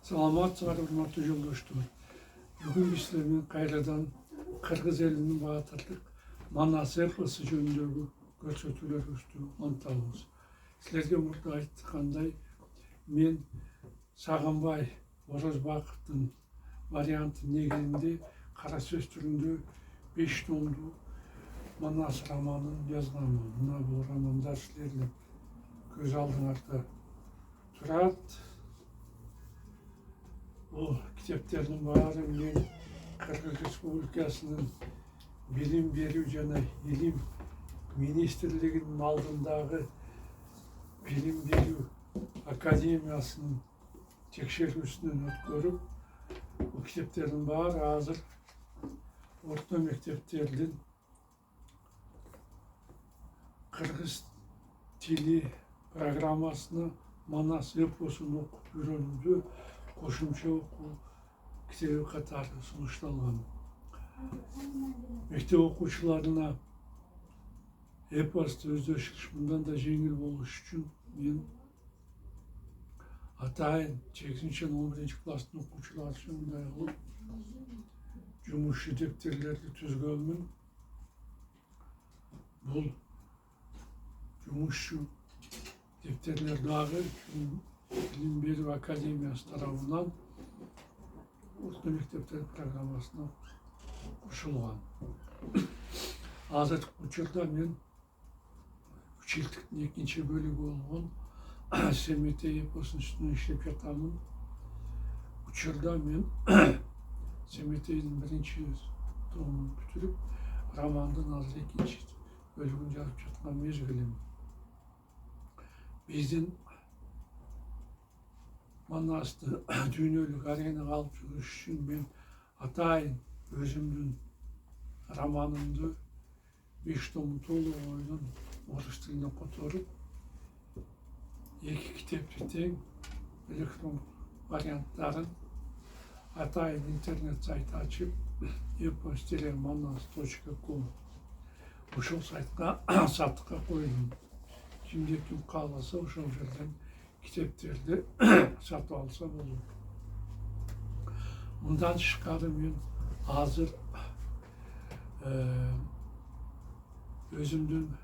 Саламатсыздар, урматтуу жолдоштор. Бүгүн биз силер менен кайрадан кыргыз элинин баатырлык Манас эпосу жөнүндөгү көрсөтүүлөрүбүздү монталабыз. Силерге мурда айткандай, мен Сагынбай Орозбаковдун варианты негизинде кара сөз түрүндө 5 томдуу Манас романын жазганмын. Мына бул романдар силердин көз алдыңарда турат. Бұл китептердің бары мен Кыргыз Республикасының билим берүү жана илим министрлигинин алдындағы билим берүү академиясынын текшерүүсүнөн өткөрүп, бұл китептердің бары азыр орто мектептердин кыргыз тили программасына Манас эпосун окуп үйрөнүүгө кошумча окуу китеби катары сунушталган. Мектеп окуучуларына эпосту өздөштүрүш мындан да жеңил болуш үчүн мен атайын 8-11 класстын окуучулары үчүн мындай кылып жумушчу дептерлерди түзгөнмүн. Бул жумушчу дептерлер дагы Билим берүү академиясы тарабынан орто мектептер программасына кошулган. Азыркы учурда мен үчилдиктин 2-нчи бөлүгү болгон Семетей эпосунун үстүнөн иштеп жатамын. Учурда мен Семетейдин 1-нчи томун бүтүрүп, романдын азыр 2-нчи бөлүгүн жазып жаткан мезгилим. Биздин Манасты дүйнөлүк аренага алып жүрүш үчүн мен атайын өзүмдүн романымды 5 том толук ойдон орус тилине которуп, 2 китепти тең электрон варианттарын атайын интернет сайт ачып epos-manas.com ошол сайтка сатыкка койдум. Кимде ким кааласа ошол жерден китептерди сатып алса болот. Мындан тышкары мен азыр өзүмдүн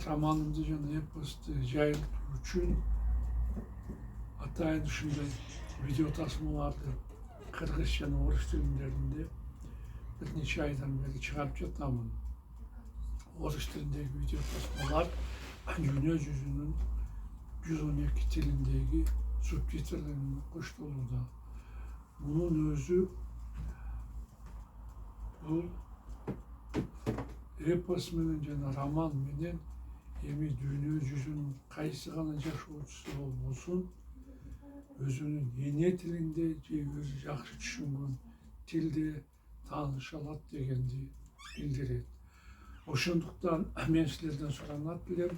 романымды жана эпосту жайылтуу үчүн атайын ушундай видео тасмаларды кыргыз жана орус тилиндеринде бир нече айдан бери чыгарып жатамын. Орус тилиндеги видео тасмалар дүйнө жүзүнүн 112 тилиндеги субтитрлерин коштолууда. Мунун өзү бул эпос менен жана роман менен эми дүйнө жүзүнүн кайсы гана жашоочусу болбосун өзүнүн эне тилинде же өзү жакшы түшүнгөн тилде тааныша алат дегенди билдирет. Ошондуктан мен силерден суранат элем,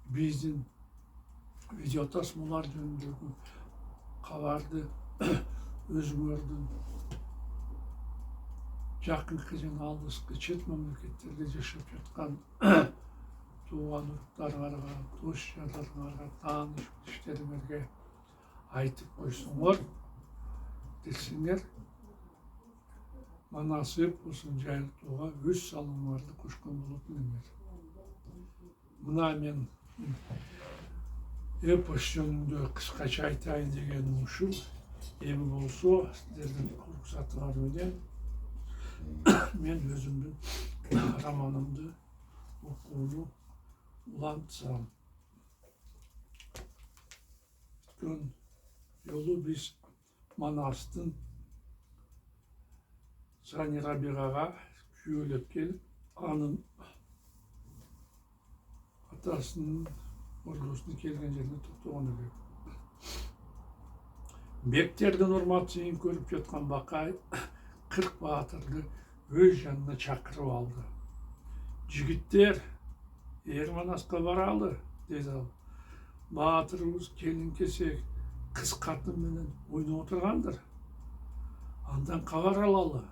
биздин видео тасмалар жөнүндөгү кабарды өзүңөрдүн жакынкы жана алыскы чет мамлекеттерде жашап жаткан тууган уруктарыңарга, дос жадарыңарга, тааныш билиштериңерге айтып койсоңор десеңер, Манас эпосун жайылтууга өз салымыңарды кошкон болот элеңер. Мына мен эпос жөнүндө кыскача айтайын дегеним ушул. Эми болсо сиздердин уруксатыңар менен мен өзүмдүн романымды окууну улантсам. Өткөн жолу биз Манастын Сани Рабигага күйөөлөп келип, анын атасынын ордосуна келген жерине токтогон элек. Бектердин урматчыйын көрүп жаткан Бакай 40 баатырды өз жанына чакырып алды. Жигиттер, Манаска баралы, деди ал. Баатырыбыз келин-кесек кыз катын менен ойноп отургандыр. Андан кабар алалы.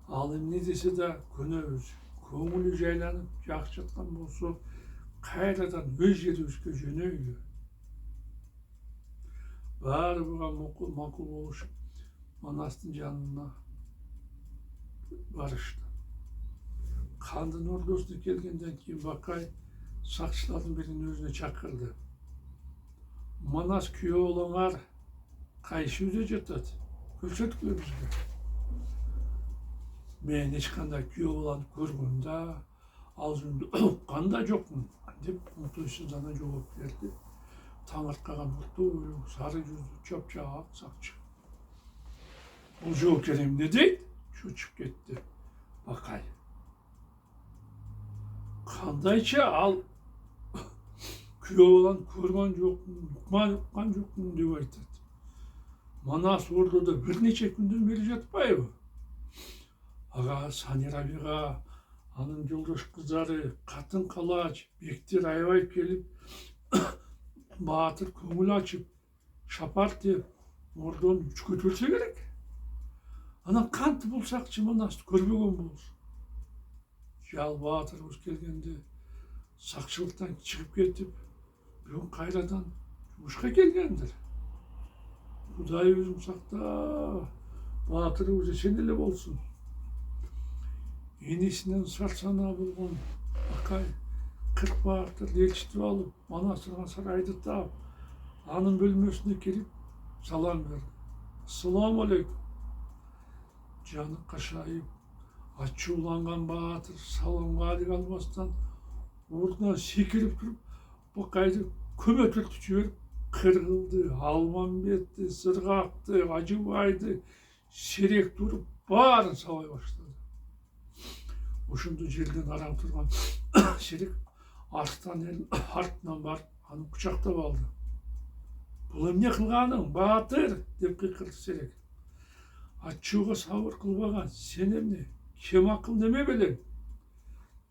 Ал эмне десе да көнөбүз. Көңүлү жайланып жакшы жаткан болсо, кайрадан өз жерибизге жөнөйлү. Bari buga makul boluşup Manastın yanına barıştı. Kandın ordusuna gelgenden keyin Bakay sakçıların birinin özüne çakırdı. Manas küye olanar kayışı yüze jatat. Көрсөткүлөр бизге. Мен эч кандай күйөө баланы көргөндө ал жөнүндө уккан да жокмун деп мутуйсуздана жооп берди. Таңырткаган уртуу сары жүздүү чапчак сакчы. Бул жоокер эмне дейт? Чучуп кетти Bakay. Кандайча ал күйөө баланы көргөн жокмун, уккан жокмун деп айтат. Манас ордода bir neçe günden beri жатпайбы? Ага Санирабига, анын жолдош кыздары, катын калач, бектер аябай келип, баатыр көңүл ачып, шапар деп, ордон үч көтөрсө керек. Анан кантип бул сакчы Манасты көрбөгөн болсун. Жал баатырыбыз келгенде сакчылыктан чыгып кетип, бүгүн кайрадан жумушка келгендир. Кудай өзүң сакта, баатырыбыз эсен эле болсун. Енесинен сарсана болгон Bakay 40 баатыр элчитип алып, Манастырган сарайды таап, анын бөлмөсүнө келип салам берди. Ассаламу алейкум. Жаны кашайып, ачууланган баатыр саламга алек албастан ордунан секирип туруп, Bakayды көмөтүртүп жиберип, кыргылды, Алмамбетти, Сыргакты, Ажыбайды, Серек туруп, баарын сабай баштады. Ошондо жерден араң турган Серек арстан элин артынан барып, аны кучактап алды. Бул эмне кылганың, баатыр? Деп кыйкырды Серек. Ачууга сабыр кылбаган сен эмне? Кем акыл неме белең?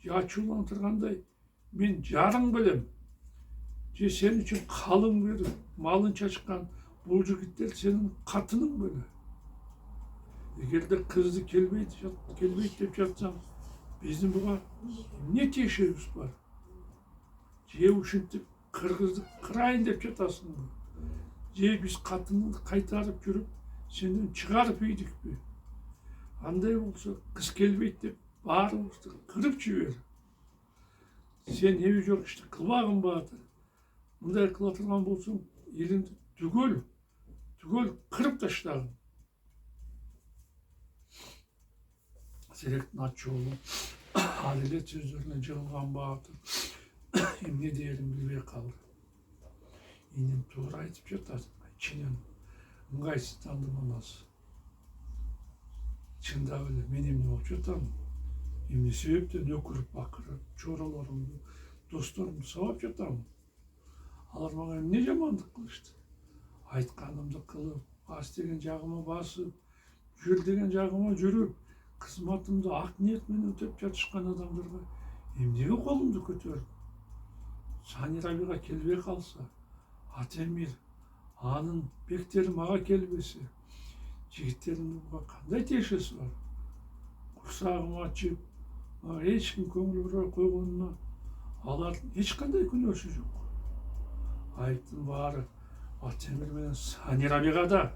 Же ачууланып тургандай мен жарың белем. Же сен үчүн калың берип, малын чачкан бул жигиттер сенин катының беле. Эгерде кызды келбейт деп жатсаң, биздин буга эмне тиешебиз бар? Же ушинтип кыргызды кырайын деп жатасыңбы? Же биз катыныңды кайтарып жүрүп, сенден чыгарып ийдикпи? Андай болсо, кыз келбейт деп баарыбызды кырып жибер. Сен эби жок ишти кылбагын баатыр. Мындай кыла турган болсоң, элиңди түгөл кырып таштагын. Серектин ачуулу ал эле сөздөрүнө жыгылган баатыр эмне дээрин билбей калды. Энем туура айтып жатат. Чынын ыңгайсызданды Манас. Чындап эле мен эмне болуп жатам? Эмне себептен өкүрүп бакырып, чоролорумду, досторумду сабап жатам? Алар мага эмне жамандык кылышты? Айтканымды кылып, бас деген жагыма басып, жүр деген жагыма жүрүп, кызматымды ак ниет менен өтөп жатышкан адамдарга эмнеге колумду көтөрүп? Санирабига келбей калса, Атемир, анын бектери мага келбесе, жигиттеримдин буга кандай тиешеси бар? Курсагым ачып, мага эч ким көңүл бурбай койгонуна алардын эч кандай күнөөсү жок. Айттын баары Атемир менен Санирабига да.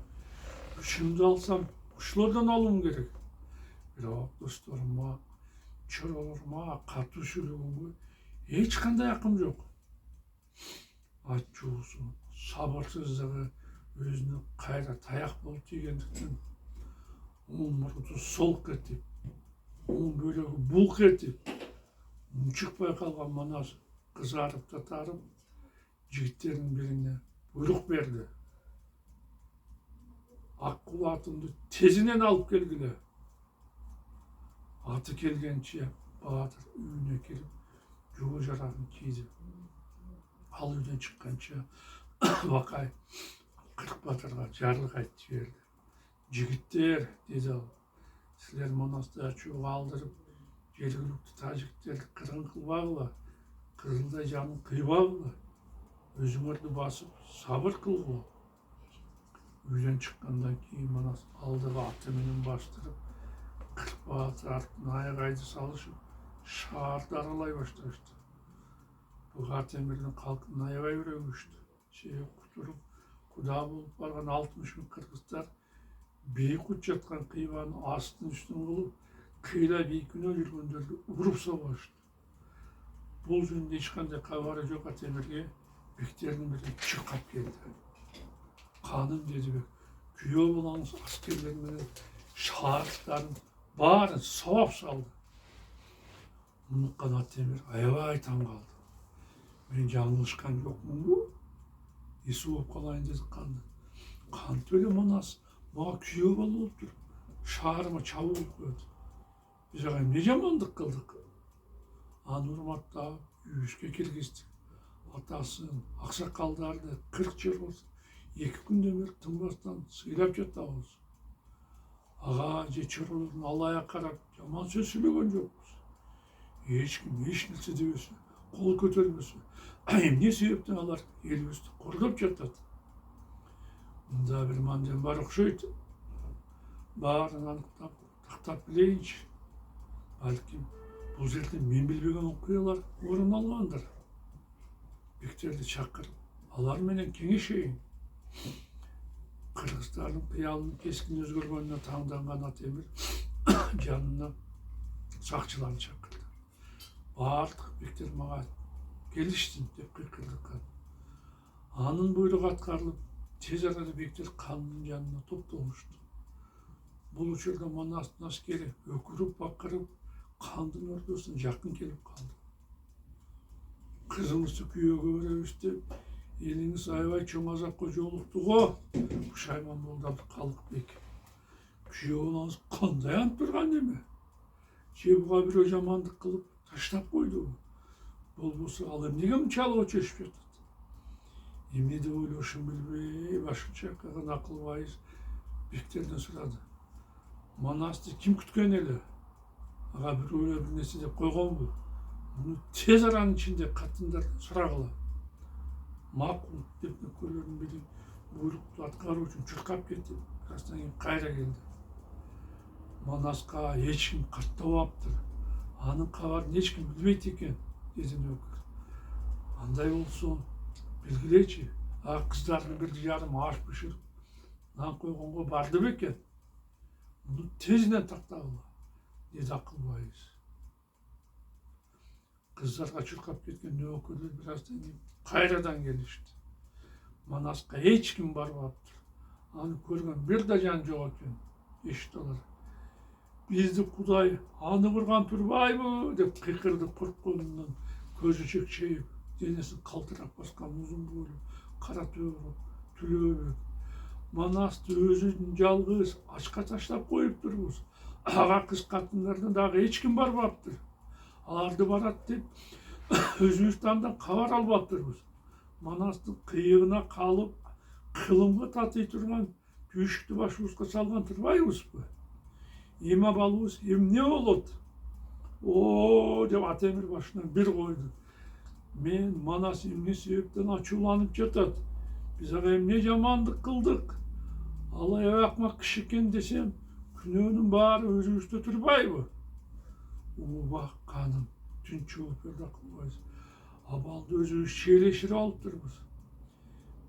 Күчүмдү алсам, ушулардан алуум керек. Бирок досторума, чоролорума катуу сүйлөгөнгө эч кандай акым жок. Ачуусу, сабырсыздыгы өзүнө кайра таяк болуп тийгендиктен оң мурду солк этип, оң бөлөгү булк этип, чыкпай калган Манас кызарып татарып, жигиттердин бирине буйрук берди. Аккул атымды тезинен алып келгиле. Аты келгенче баатыр үйүнө келип, жоо жарагын кийди. Ал үйдөн чыкканча Bakay 40 батырга жарлык айтып жиберди. Жигиттер, деди ал, силер Манасты ачууга алдырып, жергиликтүү тажиктерди кыргын кылбагыла, кызылдай жанын кыйбагыла, өзүңөрдү басып, сабыр кылгыла. Үйдөн чыккандан кийин Манас алдыга аты менен бастырып, 40 баатыр артына айгайды салышып, шаарды аралай башташты. Буга Атемирдин калкын аябай үрөгүштү. Себеп кутуруп, Kuda bulup bargan 60 bin kırgızlar beyik uçatkan kıyvanın astın üstün bulup kıyla beykine yürgünlerdi urup savaştı. Бұл жөнінде ешқандай хабары жоқ Атемірге бектердің бірі шырқап келді. Қаным деді бек, күйеу болаңыз аскерлермен шарықтарын барын сауап салды. Мұны ұққан Атемір аябай таң қалды. Мен жаңылышқан жоқпын ғой. Есі болып қалайын деді қанды. Қан төле манас, маған күйеу болып тұр. Шарыма чабылып қойды. Біз ағайын не жамандық қылдық? Анурматта үйіске кіргіздік. Атасын, ақсақалдарды 40 жыл болсын, 2 күнден бері тынбастан сыйлап жатты ауыз. Аға же чырылын алая қарап, жаман сөз сөйлеген жоқпыз. Ешкім еш нәрсе демесе, қол көтермесе, не себептен алар елімізді қорғап жатады. Мұнда бір манден бар ұқсайды. Барын анықтап, тақтап білейінші. Бәлкім бұл жерде мен білбеген оқиғалар орын алғандар. Бектерді шақырып, аларменен кеңешейін. Қырғыздардың қиялының кескін өзгергеніне таңданған Атемір жанына сақшыларын шақырды. Бардық бектер маған келіштін деп қиқырдыққан. Анын бұйрығы атқарылып, тез арада бектер қанның жанына топталmıştı. Бұл учурда манастың аскері өкіріп бақырып, қандың ортасына жақын келіп қалды. Қызыңызды күйеуге береміз деп, еліңіз аябай чоң азапқа жолықты ғой. Пұшайман болды қалық бек. Күйеуіңіз қандай ант тұрған неме? Же бұға бір жамандық қылып таштап қойды. Бұл болса ал емнеге мұншалығы шешіп жатады? Емне де ойлаушын білбей, башын шайқаған ақылбайыз бектерден сұрады. Манасты кім күткен елі? Аға бір өлі бір нәрсе деп қойған бұл. Мұны тез араның ішінде қатындардан сұрағыла. Мақұл деп нөкерлерін білген бұйрықты атқару үшін шырқап кетті. Біраздан кейін қайра келді. Манасқа ешкім қаттау аптыр. Аның хабарын ешкім білмейді екен, деді нөкер. Андай болсын, білгілейші. Қыздардың бір жарым аш пішіріп, нан қойғанға барды бекен. Мұны тезінен тақтағыла, деді ақылбайыз. Қыздарға шырқап кеткен нөкерлер біраздан кейін қайрадан келішті. Манасқа ешкім бармапты. Аны көрген бір де жан жоқ екен. Ешті олар. Бізді Құдай аны құрған тұрбаймы деп қиқырды құрт қолынан, көзі шекшейіп, денесі қалтырап басқан ұзын бойлы, қара төбе, түлебек. Манасты өзін жалғыз ашқа таштап қойып тұрмыз. Аға қыз қатындардан дағы ешкім бармапты. Аларды барады деп, Өзбекстандан хабар алып тұрмыз. Манастың қиығына қалып, қылымға татый тұрған күйшікті башуызға салған тұрбаймыз ба? Ем абалуыз, емне олады? О, деп Атемір башынан бір қойды. Мен Манас емне себептен ачуланып жатады. Біз аға емне жамандық қылдық. Алай ақмақ кіші екен десем, күнөөнүн баары өзүбүздө турбайбы? Оба қаным, түн чуып берді ақылбайыз. Абалды өзүбүз шиелеширип алып турбуз.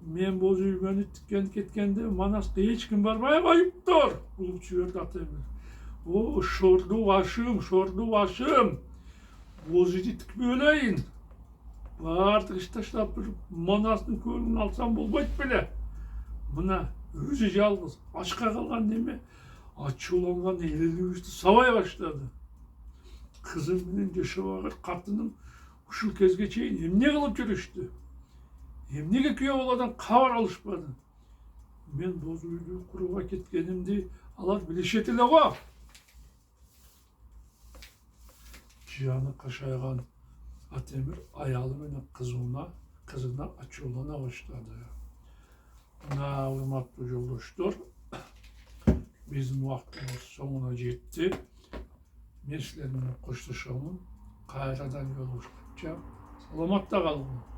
Мен боз үймөнү тиккен кеткенде Манасқа ешкім барбай коюптур, булуп жиберди Атемир. О, шорду башым, боз үйдү тикпей элейин. Баардык иш таштап туруп, Манастын көңүлүн алсам болбойт беле. Мына өзү жалгыз, ачка калган неме, ачууланган элелибизди сабай баштады. Kızım менен жашабаган катыным ушул кезге чейин эмне кылып жүрүштү? Эмнеге күйөө баладан кабар алышпады? Мен боз үйдү курууга кеткенимди алар билишет эле го. Жаны кашайган Атемир аялы менен кызына ачуулана баштады. Мына урматтуу жолдоштор, биздин убактыбыз соңуна жетти. Мен силер менен коштошомун. Кайрадан жолугушканча саламатта калыңар.